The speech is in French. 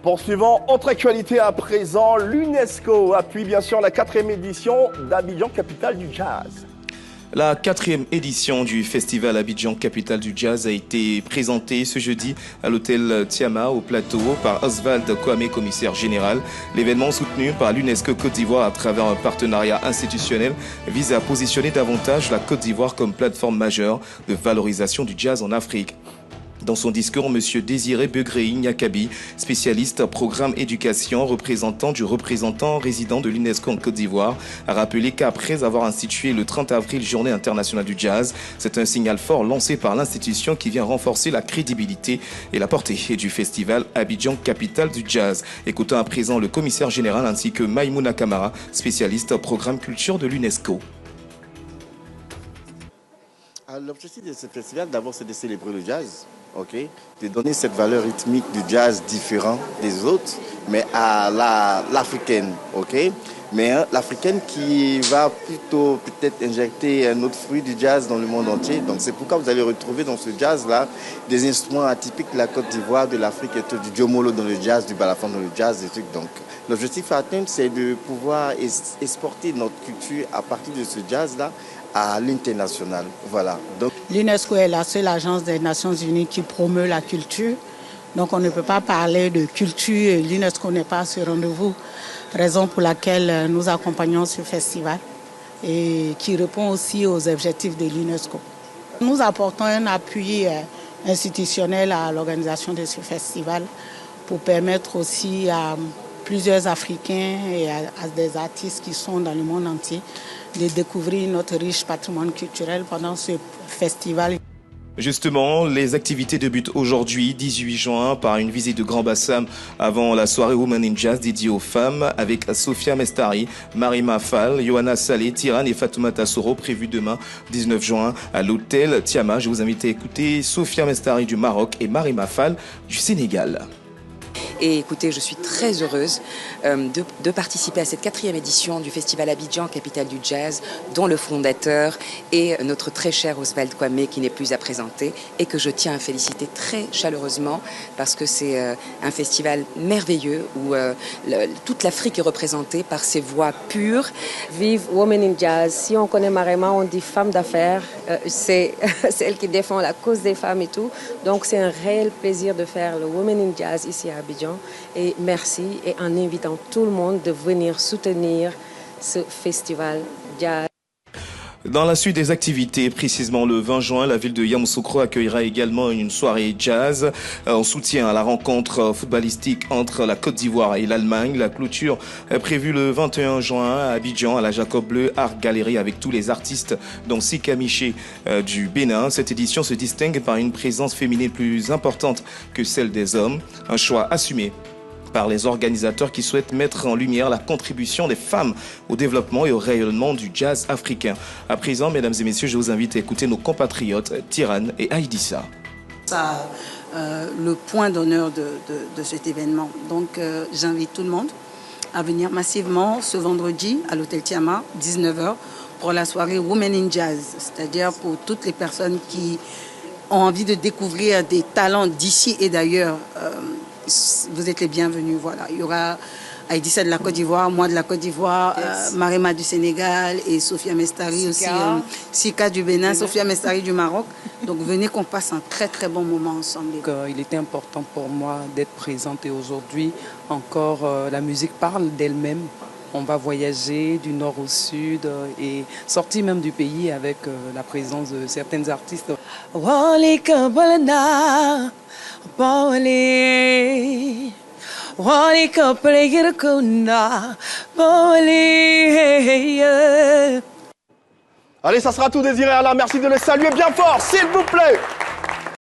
Poursuivons, autre actualité à présent, l'UNESCO appuie bien sûr la 4e édition d'Abidjan, capitale du jazz. La 4e édition du festival Abidjan, capitale du jazz, a été présentée ce jeudi à l'hôtel Tiama au plateau par Oswald Kwame, commissaire général. L'événement soutenu par l'UNESCO Côte d'Ivoire à travers un partenariat institutionnel vise à positionner davantage la Côte d'Ivoire comme plateforme majeure de valorisation du jazz en Afrique. Dans son discours, M. Désiré Begrei Nyakabi, spécialiste programme éducation, représentant résident de l'UNESCO en Côte d'Ivoire, a rappelé qu'après avoir institué le 30 avril Journée internationale du jazz, c'est un signal fort lancé par l'institution qui vient renforcer la crédibilité et la portée du festival Abidjan, capitale du jazz. Écoutons à présent le commissaire général ainsi que Maïmouna Kamara, spécialiste programme culture de l'UNESCO. L'objectif de ce festival, d'abord, c'est de célébrer le jazz, de donner cette valeur rythmique du jazz différent des autres, mais à l'africaine, mais l'africaine qui va plutôt peut-être injecter un autre fruit du jazz dans le monde entier. Donc c'est pourquoi vous allez retrouver dans ce jazz-là des instruments atypiques de la Côte d'Ivoire, de l'Afrique, du diomolo dans le jazz, du balafon dans le jazz, des trucs. Donc l'objectif à atteindre, c'est de pouvoir exporter notre culture à partir de ce jazz-là à l'international. Voilà. L'UNESCO est la seule agence des Nations Unies qui promeut la culture. Donc on ne peut pas parler de culture et l'UNESCO n'est pas à ce rendez-vous. Raison pour laquelle nous accompagnons ce festival et qui répond aussi aux objectifs de l'UNESCO. Nous apportons un appui institutionnel à l'organisation de ce festival pour permettre aussi à plusieurs Africains et à des artistes qui sont dans le monde entier de découvrir notre riche patrimoine culturel pendant ce festival. Justement, les activités débutent aujourd'hui, 18 juin, par une visite de Grand Bassam avant la soirée Women in Jazz dédiée aux femmes avec Sophia Mestari, Marima Fall, Johanna Saleh, Tiran et Fatoumata Soro, prévue demain, 19 juin, à l'hôtel Tiama. Je vous invite à écouter Sophia Mestari du Maroc et Marima Fall du Sénégal. Et écoutez, je suis très heureuse de participer à cette 4e édition du Festival Abidjan, capitale du jazz, dont le fondateur est notre très cher Oswald Kwame, qui n'est plus à présenter, et que je tiens à féliciter très chaleureusement, parce que c'est un festival merveilleux où toute l'Afrique est représentée par ses voix pures. Vive Women in Jazz. Si on connaît Marema, on dit femme d'affaires. C'est elle qui défend la cause des femmes et tout. Donc c'est un réel plaisir de faire le Women in Jazz ici à Abidjan. Et merci, et en invitant tout le monde de venir soutenir ce festival jazz. Dans la suite des activités, précisément le 20 juin, la ville de Yamoussoukro accueillera également une soirée jazz en soutien à la rencontre footballistique entre la Côte d'Ivoire et l'Allemagne. La clôture est prévue le 21 juin à Abidjan, à la Jacob Bleu Art Gallery, avec tous les artistes, dont Sika Miché du Bénin. Cette édition se distingue par une présence féminine plus importante que celle des hommes. Un choix assumé par les organisateurs qui souhaitent mettre en lumière la contribution des femmes au développement et au rayonnement du jazz africain. À présent, mesdames et messieurs, je vous invite à écouter nos compatriotes Tiran et Aïdissa. Le point d'honneur de cet événement. Donc j'invite tout le monde à venir massivement ce vendredi à l'hôtel Tiama, 19h, pour la soirée Women in Jazz, c'est-à-dire pour toutes les personnes qui ont envie de découvrir des talents d'ici et d'ailleurs. Vous êtes les bienvenus. Voilà. Il y aura Aïdissa de la Côte d'Ivoire, moi de la Côte d'Ivoire, Marema du Sénégal et Sophia Mestari aussi, Sika du Bénin, Sophia Mestari du Maroc. Donc venez qu'on passe un très très bon moment ensemble. Il était important pour moi d'être présente et aujourd'hui encore la musique parle d'elle-même. On va voyager du nord au sud et sortir même du pays avec la présence de certains artistes. Allez, ça sera tout Désiré Alain. Merci de le saluer bien fort, s'il vous plaît.